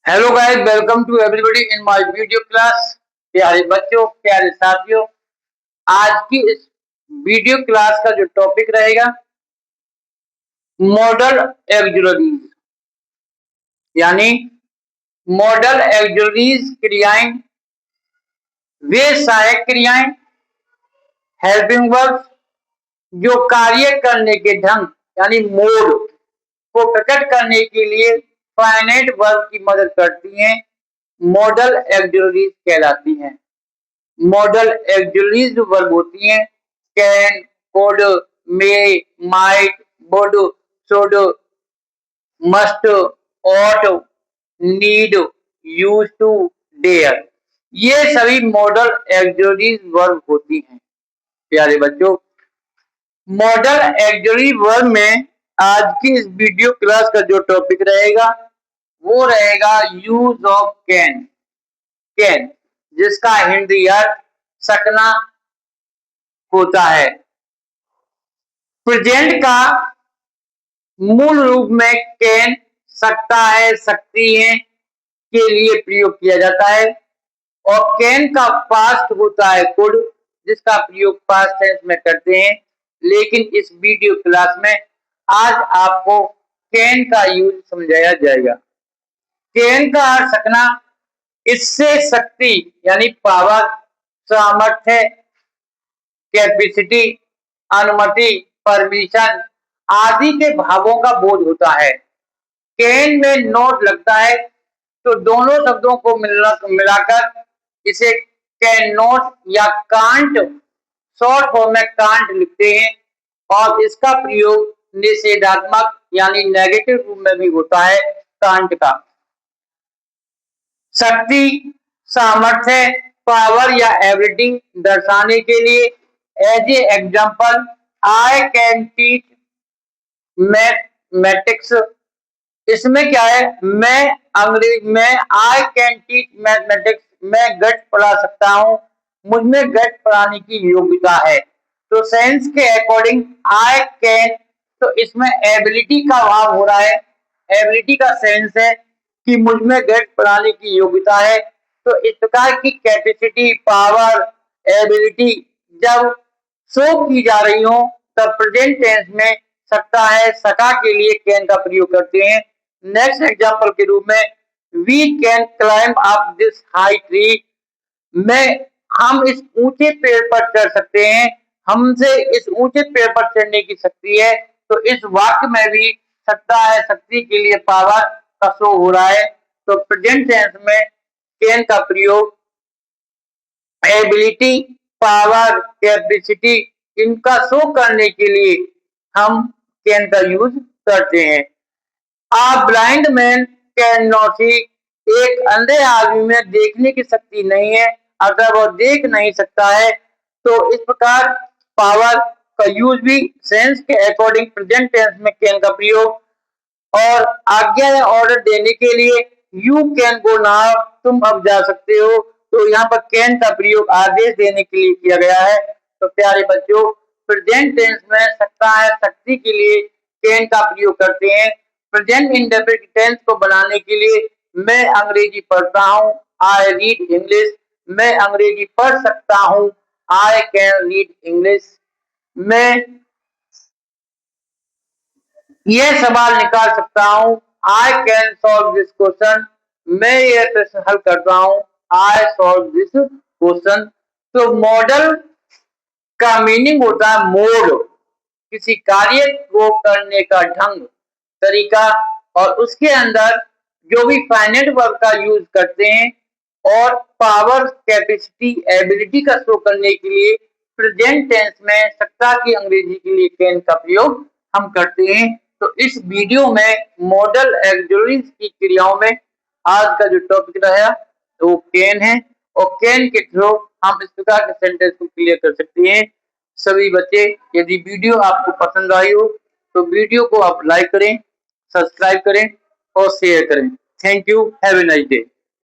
Hello guys, welcome to everybody in my video class. प्यारे बच्चों, प्यारे साथियों, आज की इस वीडियो क्लास का जो टॉपिक रहेगा मॉडल ऑक्सिलरीज, यानी मॉडल ऑक्सिलरीज क्रियाएं, वे सहायक क्रियाएं, हेल्पिंग वर्ब जो कार्य करने के ढंग यानी मोड को प्रकट करने के लिए फाइनाइट वर्ब की मदद करती हैं, मॉडल ऑक्सिलरीज कहलाती हैं। मॉडल ऑक्सिलरीज जो वर्ब होती हैं can, could, may, might, would, should, must, ought, need, used to, dare, ये सभी मॉडल ऑक्सिलरीज वर्ब होती हैं। प्यारे बच्चों, मॉडल ऑक्सिलरी वर्ब में आज की इस वीडियो क्लास का जो टॉपिक रहेगा वो रहेगा यूज ऑफ कैन। कैन जिसका हिंदी अर्थ सकना होता है। प्रेजेंट का मूल रूप में कैन, सकता है, सकती है के लिए प्रयोग किया जाता है और कैन का पास्ट होता है कुड, जिसका प्रयोग पास्ट टेंस में करते हैं। लेकिन इस वीडियो क्लास में आज आपको कैन का यूज समझाया जाएगा। कैन का अर्थ सकना, इससे शक्ति यानी पावर, सामर्थ्य, कैपेसिटी, अनुमति, परमिशन आदि के भावों का बोध होता है। कैन में नोट लगता है तो दोनों शब्दों को मिलाकर इसे कैन नॉट या कांट, शॉर्ट फॉर्म में कांट लिखते हैं और इसका प्रयोग निषेधात्मक यानी नेगेटिव रूप में भी होता है। कांट का शक्ति, सामर्थ्य, पावर या एबिलिटी दर्शाने के लिए as a example I can teach mathematics. इसमें क्या है, मैं अंग्रेज में आई कैन टीच मैथमेटिक्स, मैं गणित पढ़ा सकता हूँ, मुझमें गणित पढ़ाने की योग्यता है। तो सेंस के अकॉर्डिंग आई कैन, तो इसमें एबिलिटी का भाव हो रहा है। एबिलिटी का सेंस है कि मुझमें गणित पढ़ाने की योग्यता है। तो इस प्रकार की कैपेसिटी, पावर, एबिलिटी जब शो की जा रही हो तब प्रेजेंट टेंस में सकता है, सका के लिए कैन का प्रयोग करते हैं। नेक्स्ट एग्जांपल के रूप में we can climb up this high tree, हम इस ऊंचे पेड़ पर चढ़ सकते हैं, हमसे इस ऊंचे पेड़ पर चढ़ने की शक्ति है। तो इस वाक्य में भी सकता है, शक्ति के लिए पावर का शो हो रहा है। तो प्रेजेंट टेंस में कैन का प्रयोग एबिलिटी, पावर, कैपेसिटी इनका शो करने के लिए हम कैन का यूज करते हैं। आ ब्लाइंड मैन कैन नॉट सी, एक अंधे आदमी में देखने की शक्ति नहीं है, अगर वो देख नहीं सकता है। तो इस प्रकार पावर का यूज भी सेंस के अकॉर्डिंग प्रेजेंट टेंस में कैन का प्रयोग, और आज्ञा या ऑर्डर देने के लिए यू कैन गो नाउ, तुम अब जा सकते हो। तो यहाँ पर कैन का प्रयोग आदेश देने के लिए किया गया है। तो प्यारे बच्चों, प्रेजेंट टेंस में सकता है, शक्ति के लिए कैन का प्रयोग करते हैं। प्रेजेंट इंडेफिनिट टेंस को बनाने के लिए मैं अंग्रेजी पढ़ता हूँ, आई रीड इंग्लिश, मैं अंग्रेजी पढ़ सकता हूँ, आई कैन रीड इंग्लिश, मैं यह सवाल निकाल सकता हूँ, I can solve this question, मैं यह प्रश्न हल करता हूँ, आई सॉल्व दिस क्वेश्चन। तो मॉडल का मीनिंग होता है मोड, किसी कार्य को करने का ढंग, तरीका, और उसके अंदर जो भी फाइनाइट वर्ब का यूज करते हैं और पावर, कैपेसिटी, एबिलिटी का शो करने के लिए प्रेजेंट टेंस में सकता की अंग्रेजी के लिए कैन का प्रयोग हम करते हैं। तो इस वीडियो में मॉडल ऑक्सिलरीज की क्रियाओं में आज का जो टॉपिक रहा वो कैन है, और कैन के थ्रू हम इस प्रकार के सेंटेंस को क्लियर कर सकते हैं। सभी बच्चे, यदि वीडियो आपको पसंद आई हो तो वीडियो को आप लाइक करें, सब्सक्राइब करें और शेयर करें। Thank you, have a nice day.